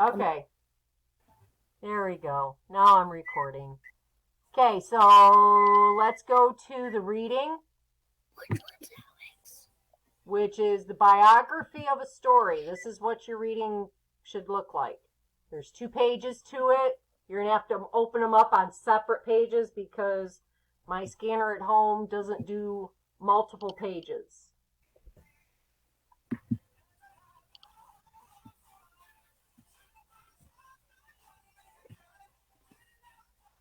Okay. There we go. Now I'm recording. Okay, so let's go to the reading, which is the biography of a story. This is what your reading should look like. There's 2 pages to it. You're going to have to open them up on separate pages because my scanner at home doesn't do multiple pages.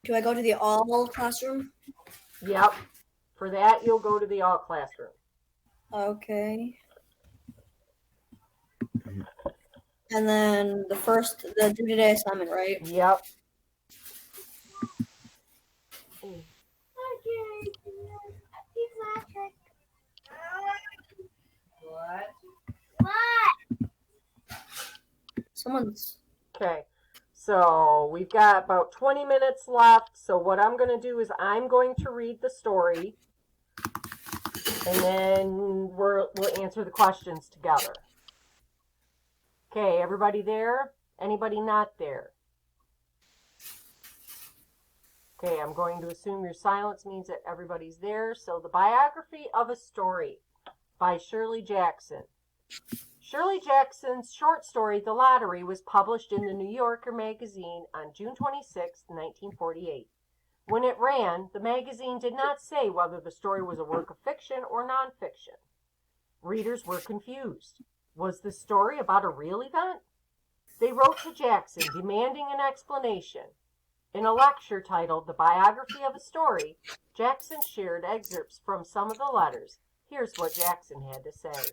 Do I go to the all classroom? Yep. For that, you'll go to the all classroom. Okay. And then the due today assignment, right? Yep. Someone's. Okay. So we've got about 20 minutes left. So what I'm going to do is I'm going to read the story, and then we'll answer the questions together. Okay, everybody there? Anybody not there? Okay, I'm going to assume your silence means that everybody's there. So the biography of a story by Shirley Jackson. Shirley Jackson's short story, The Lottery, was published in the New Yorker magazine on June 26, 1948. When it ran, the magazine did not say whether the story was a work of fiction or nonfiction. Readers were confused. Was the story about a real event? They wrote to Jackson demanding an explanation. In a lecture titled The Biography of a Story, Jackson shared excerpts from some of the letters. Here's what Jackson had to say.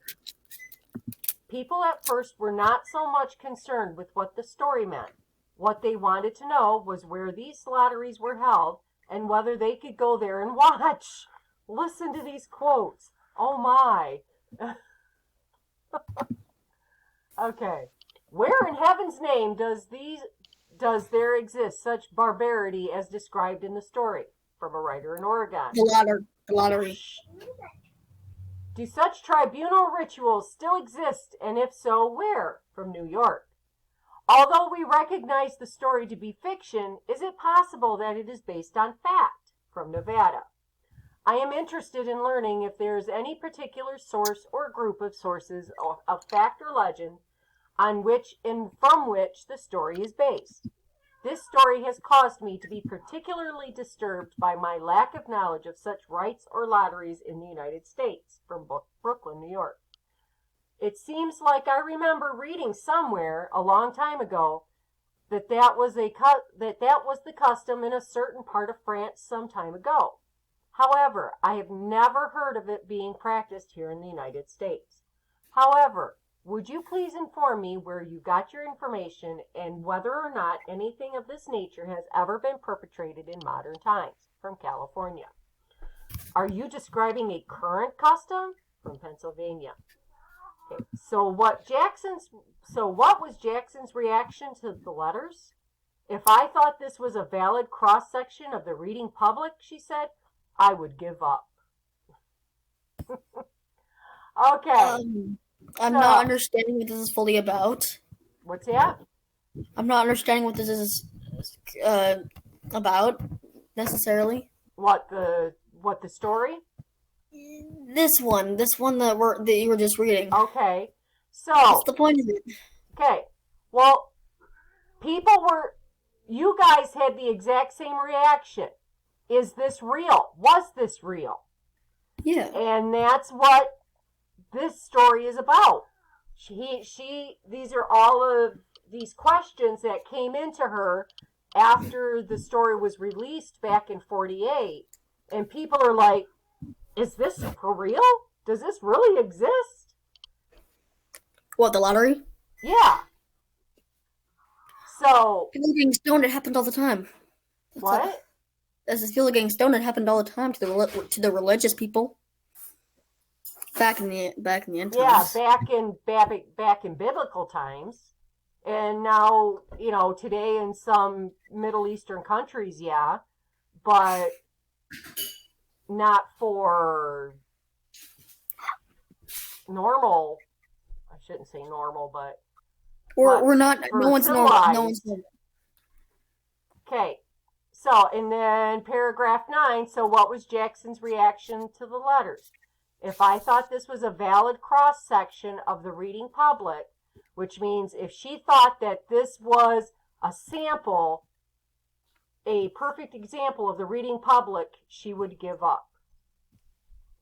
People at first were not so much concerned with what the story meant. What they wanted to know was where these lotteries were held and whether they could go there and watch. Listen to these quotes. Oh my. Okay. Where in heaven's name does there exist such barbarity as described in the story? From a writer in Oregon. The lottery. Do such tribunal rituals still exist, and if so, where? From New York. Although we recognize the story to be fiction, is it possible that it is based on fact? From Nevada. I am interested in learning if there is any particular source or group of sources of fact or legend on which and from which the story is based. This story has caused me to be particularly disturbed by my lack of knowledge of such rites or lotteries in the United States. From Brooklyn, New York. It seems like I remember reading somewhere a long time ago that was the custom in a certain part of France some time ago. However, I have never heard of it being practiced here in the United States. However, would you please inform me where you got your information and whether or not anything of this nature has ever been perpetrated in modern times? From California. Are you describing a current custom? From Pennsylvania. Okay. So what was Jackson's reaction to the letters? If I thought this was a valid cross-section of the reading public, she said, I would give up. Okay. I'm not understanding what this is fully about. What's that? I'm not understanding what this is about necessarily. What the story? This one that you were just reading. Okay. So what's the point of it? Okay. Well, you guys had the exact same reaction. Is this real? Was this real? Yeah. And that's what this story is about. These are all of these questions that came into her after the story was released back in 48. And people are like, is this for real? Does this really exist? What, the lottery? Yeah. So people getting stoned, it happened all the time. What? As people getting stoned, it happened all the time to the religious people. Back in the end times. Yeah, back in biblical times. And now, today in some Middle Eastern countries, yeah. But not for normal, I shouldn't say normal, but We're not. No one's normal. No one's normal. Okay. So, and then paragraph 9. So, what was Jackson's reaction to the letters? If I thought this was a valid cross section of the reading public, which means if she thought that this was a sample, a perfect example of the reading public, she would give up.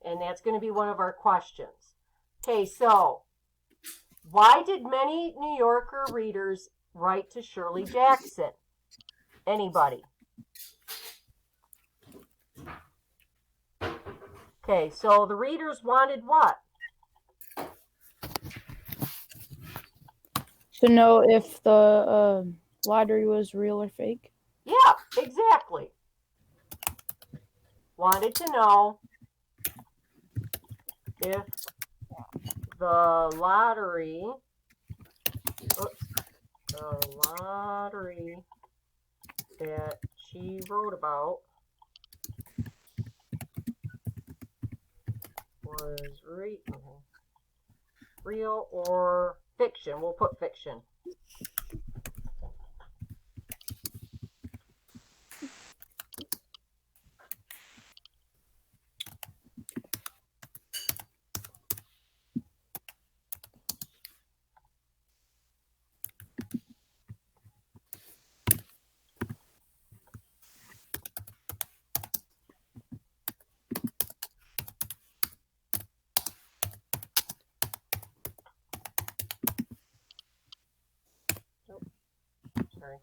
And that's going to be one of our questions. Okay, so why did many New Yorker readers write to Shirley Jackson? Anybody? Okay, so the readers wanted what? To know if the lottery was real or fake. Yeah, exactly. Wanted to know if the lottery that she wrote about was real or fiction. We'll put fiction. Sorry.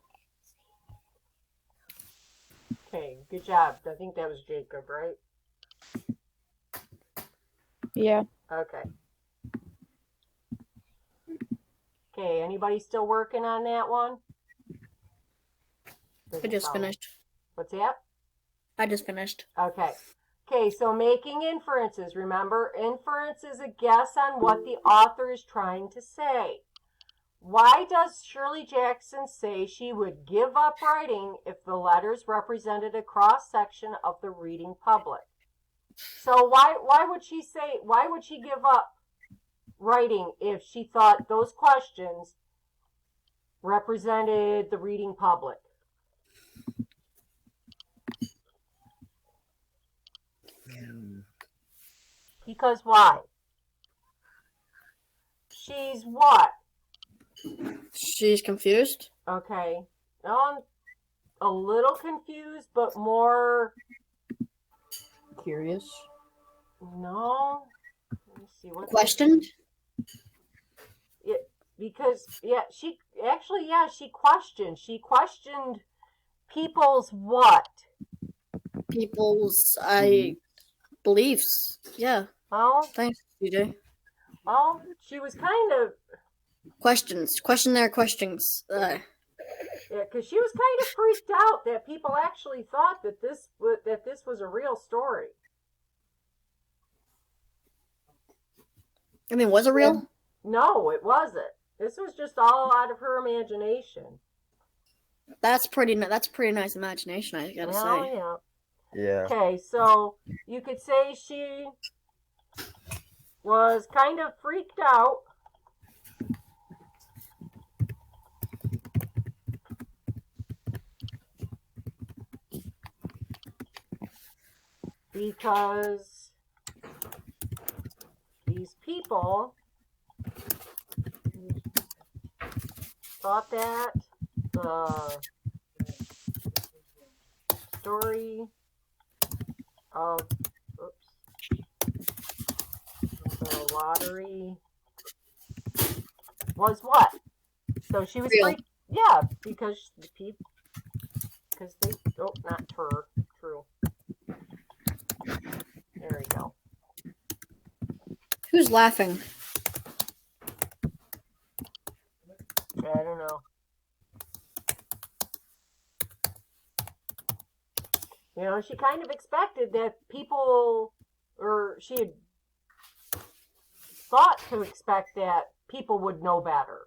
Okay, good job. I think that was Jacob, right? Yeah. Okay. Okay, anybody still working on that one? I just finished. What's that? I just finished. Okay. Okay, so making inferences. Remember, inference is a guess on what the author is trying to say. Why does Shirley Jackson say she would give up writing if the letters represented a cross-section of the reading public? So why would she give up writing if she thought those questions represented the reading public? Because why? She's what? She's confused. Okay. I'm a little confused, but more Curious. no. Let me see what Questioned. Because she questioned. She questioned people's what? People's beliefs. Yeah. Oh, Thanks, CJ. well, she was kind of Questions. Question their questions. yeah, because she was kind of freaked out that people actually thought that this was a real story. I mean, was it real? No, it wasn't. This was just all out of her imagination. That's pretty nice imagination, I gotta say. Yeah. Yeah. Okay, so you could say she was kind of freaked out because these people thought that the story of the lottery was what? So she was Real. freaked. Yeah, because the people, because they, not her, true. There we go. Who's laughing? I don't know. You know, she kind of expected that people, or she had thought to expect that people would know better.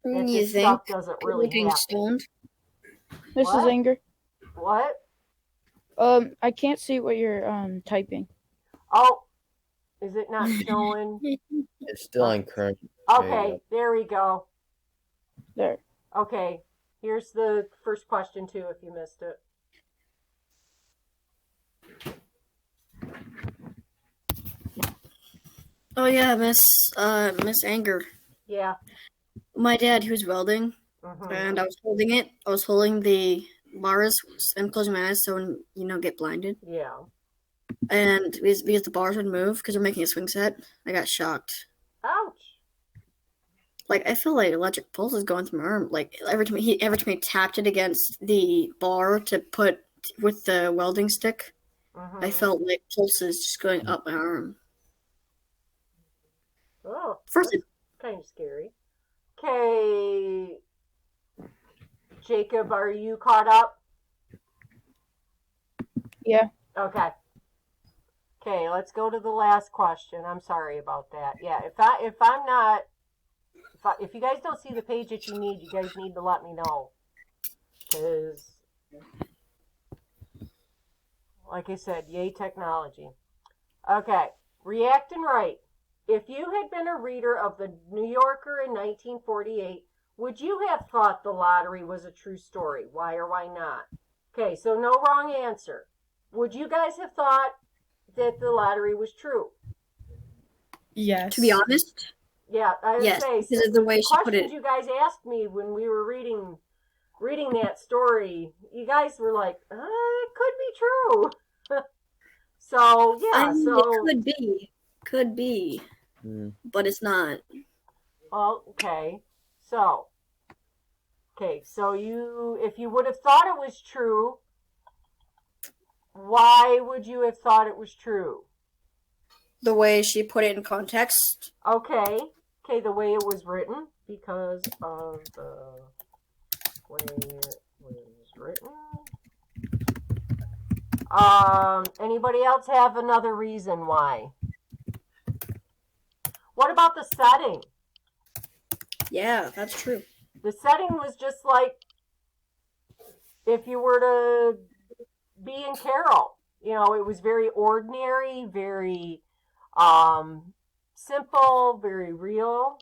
That You this think? stuff doesn't really Looking happen. stoned? Mrs. What? Anger. What? I can't see what you're typing. Oh, is it not showing? It's still on current. Okay, there we go. there. Okay, here's the first question, too, if you missed it. Oh yeah, Miss Anger. Yeah. My dad, he was welding, and I was holding it. I was holding the bars and closing my eyes so get blinded. Yeah. And because the bars would move because we're making a swing set, I got shocked. Ouch. Like I feel like electric pulses going through my arm. Like every time he tapped it against the bar to put with the welding stick, I felt like pulses just going up my arm. Oh, First, kind of scary. Okay, Jacob, are you caught up? Yeah. Okay. Okay, let's go to the last question. I'm sorry about that. Yeah, if you guys don't see the page that you guys need to let me know. Because, like I said, yay technology. Okay, react and write. If you had been a reader of the New Yorker in 1948, would you have thought the lottery was a true story? Why or why not? Okay, so no wrong answer. Would you guys have thought that the lottery was true? Yes. To be honest? Yeah, I would say, because of the way she put it. Questions you guys asked me when we were reading that story, you guys were like, it could be true. So, yeah, it could be. But it's not. Well, okay. So if you would have thought it was true, why would you have thought it was true? The way she put it in context. Okay, the way it was written, because of the way it was written. Anybody else have another reason why? What about the setting? Yeah, that's true. The setting was just like if you were to be in Carol. It was very ordinary, very simple, very real.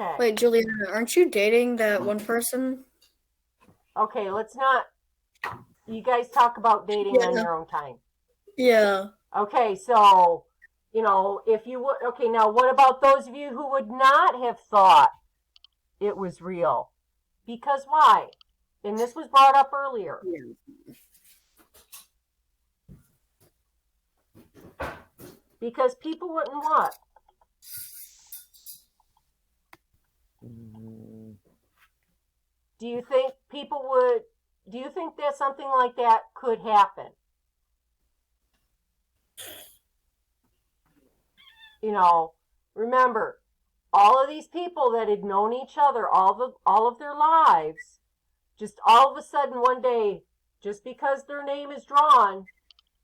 Okay. Wait, Juliana, aren't you dating that one person? Okay, let's not. You guys talk about dating on your own time. Yeah. Okay, so, if you would. Okay, now what about those of you who would not have thought it was real? Because why? And this was brought up earlier. Yeah. Because people wouldn't what? Do you think that something like that could happen? Remember, all of these people that had known each other all of their lives, just all of a sudden one day, just because their name is drawn,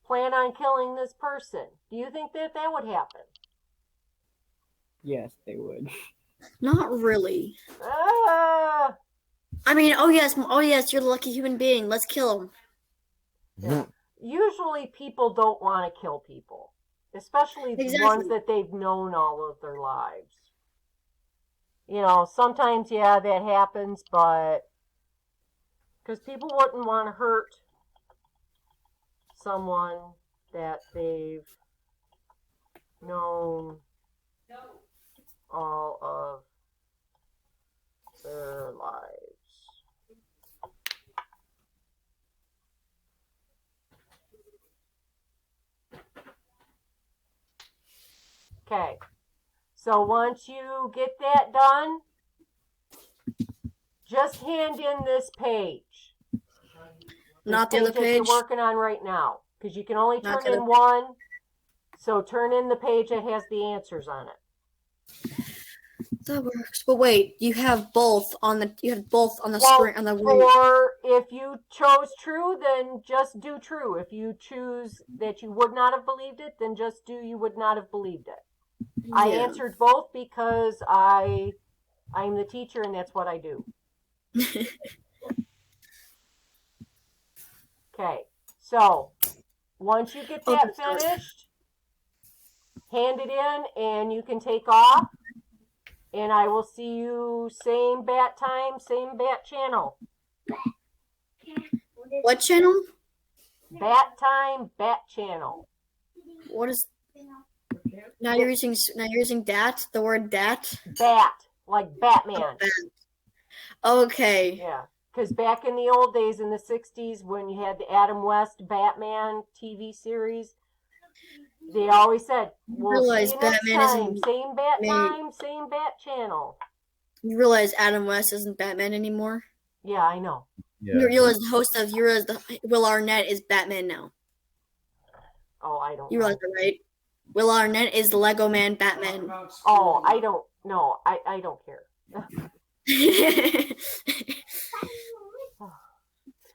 plan on killing this person. Do you think that would happen? Yes, they would. Not really. I mean, oh yes, you're the lucky human being. Let's kill him. Yeah. Usually people don't want to kill people, especially the ones that they've known all of their lives. Sometimes, yeah, that happens, but because people wouldn't want to hurt someone that they've known all of their lives. Okay, so once you get that done, just hand in this page. Not the other page that you're working on right now, because you can only turn in one. So turn in the page that has the answers on it. That works. But wait, you have both on the screen on the Or if you chose true, then just do true. If you choose that you would not have believed it, then just do you would not have believed it. I Yeah. answered both because I'm the teacher and that's what I do. Okay, so once you get that finished, hand it in and you can take off. And I will see you same bat time, same bat channel. What channel? Bat time, bat channel. What is? Now you're using dat. The word dat. Bat, like Batman. Oh, bat. Okay. Yeah, because back in the old days, in the 60s, when you had the Adam West Batman TV series, they always said, we'll see you next time. Same bat time, same bat channel. You realize Adam West isn't Batman anymore? Yeah, I know. Yeah. You realize the host of Will Arnett is Batman now. Oh, I don't know. You realize that, right? Will Arnett is the Lego Man Batman. Oh, I don't know. I don't care.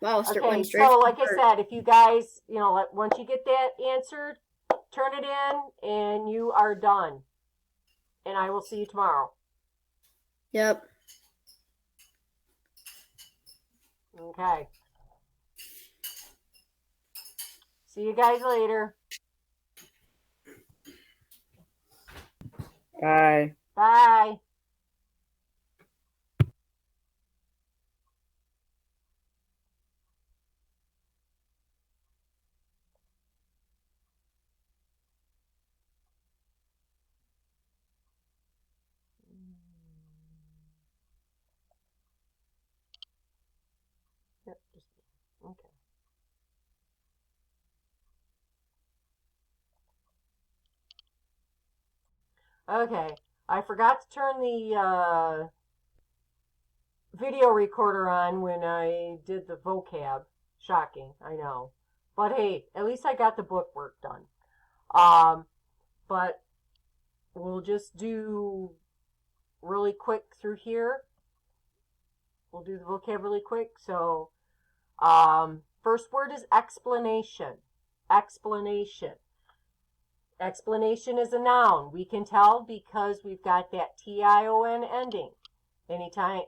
Wow, okay, so like I said, if you guys, once you get that answered, turn it in and you are done. And I will see you tomorrow. Yep. Okay. See you guys later. Bye. Bye. Yep, okay. Okay, I forgot to turn the video recorder on when I did the vocab. Shocking, I know. But hey, at least I got the book work done. But we'll just do really quick through here. We'll do the vocab really quick. So, first word is explanation. Explanation. Explanation is a noun. We can tell because we've got that T-I-O-N ending. Anytime,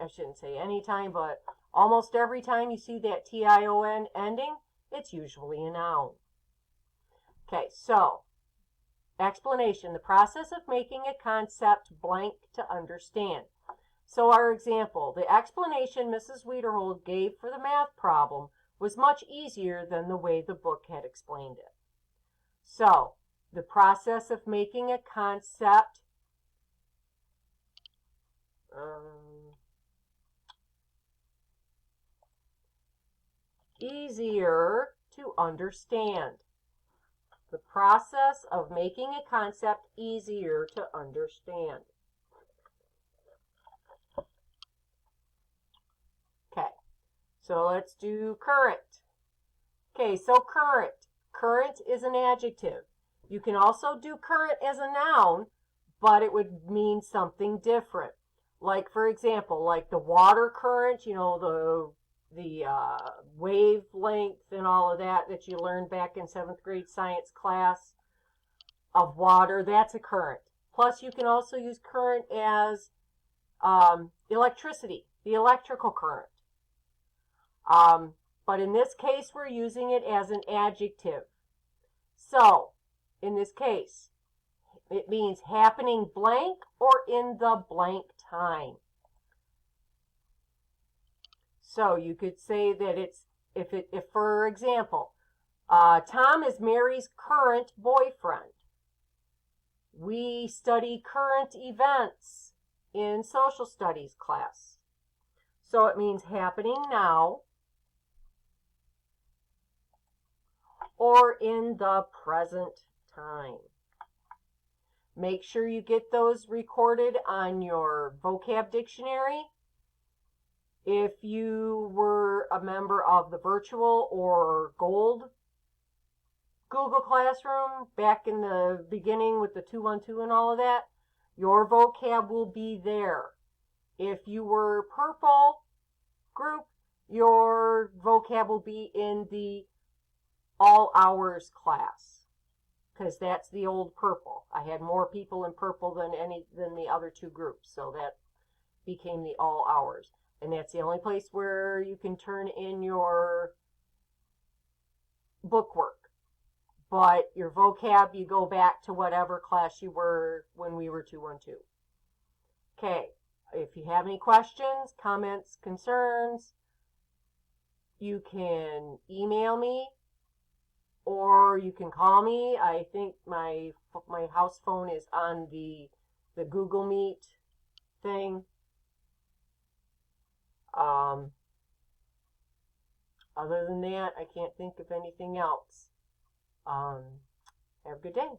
I shouldn't say anytime, but almost every time you see that T-I-O-N ending, it's usually a noun. Okay, so, explanation, the process of making a concept blank to understand. So our example, the explanation Mrs. Wiederhold gave for the math problem was much easier than the way the book had explained it. So, the process of making a concept easier to understand. The process of making a concept easier to understand. Okay, so let's do current. Okay, so current. Current is an adjective. You can also do current as a noun, but it would mean something different. Like, for example, like the water current, the wavelength and all of that you learned back in 7th grade science class of water, that's a current. Plus, you can also use current as electricity, the electrical current. But in this case, we're using it as an adjective. So, in this case, it means happening blank or in the blank time. So you could say that it's, if for example, Tom is Mary's current boyfriend. We study current events in social studies class. So it means happening now or in the present time. Make sure you get those recorded on your vocab dictionary. If you were a member of the virtual or gold Google Classroom back in the beginning with the 212 and all of that, your vocab will be there. If you were purple group, your vocab will be in the all hours class. because that's the old purple. I had more people in purple than the other two groups, so that became the all hours. And that's the only place where you can turn in your bookwork. But your vocab, you go back to whatever class you were when we were 212. Okay, if you have any questions, comments, concerns, you can email me or you can call me. I think my house phone is on the Google Meet thing. Other than that, I can't think of anything else. Have a good day.